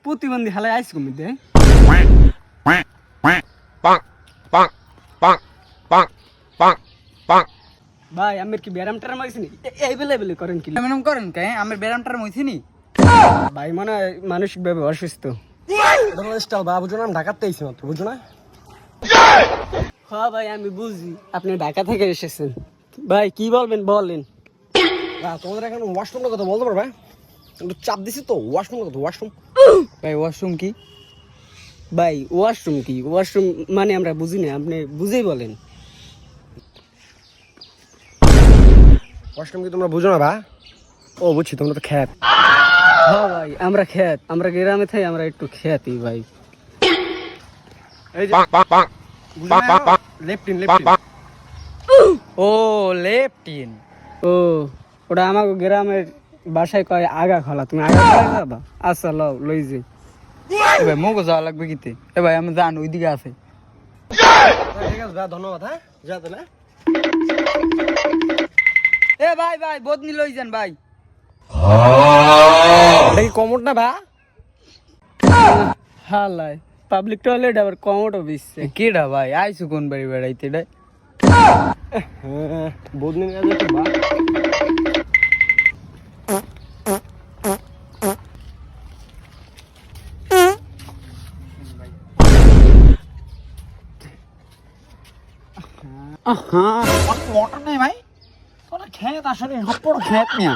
প্রতিবন্ধী হালাই আইস কমিতে ভাই আমি কি ব্যারাম টারাম আইছিনি এই বেলে করেন কি এমন করেন কে আমার ব্যারামটার মইছিনি ভাই মনে হয় মানসিকভাবে অসুস্থ স্টাইল বা বুঝো না আমি ঢাকাতে আইছি মাত্র বুঝো না হ্যাঁ ভাই আমি বুঝি আপনি ঢাকা থেকে এসেছেন ভাই কি বলবেন বলেন তোমাদের এখন ওয়াশরুমের কথা বলতে পারবে একটু চাপ দিছি তো ওয়াশরুমের কথা ওয়াশরুম ভাই ওয়াশরুম কি ভাই ওয়াশরুম কি ওয়াশরুম মানে আমরা বুঝি না আপনি বুঝেই বলেন ওয়াশরুম কি তোমরা বুঝো না বা ও বুঝছি তোমরা তো খ্যাত হ্যাঁ ভাই আমরা খেত আমরা গ্রামে থাই আমরা একটু খেয়াতি ভাই এই যে লেফট ইন ও লেফটিন ও ওটা আমার গ্রামের বাসায় কয় আগা খোলা তুমি আগা খোলা যাবা আচ্ছা লও লই যে এ ভাই মগো যাওয়া লাগবে কিতে এ ভাই আমি জান ওইদিকে আছে ঠিক আছে দা ধন্যবাদ হ্যাঁ যা তাহলে এ ভাই ভাই বদনি লই যান ভাই এটা কি কমোড না বা হালাই পাবলিক টয়লেট আবার কমোডও বিচ্ছে কেডা ভাই আইসু কোন বাড়ি বেড়াইতে রে হ্যাঁ বদনি নিয়ে যাচ্ছে বা হ্যাঁ মোটর নেই ভাই তোরা খেত আসলে হপড় খেত নিয়া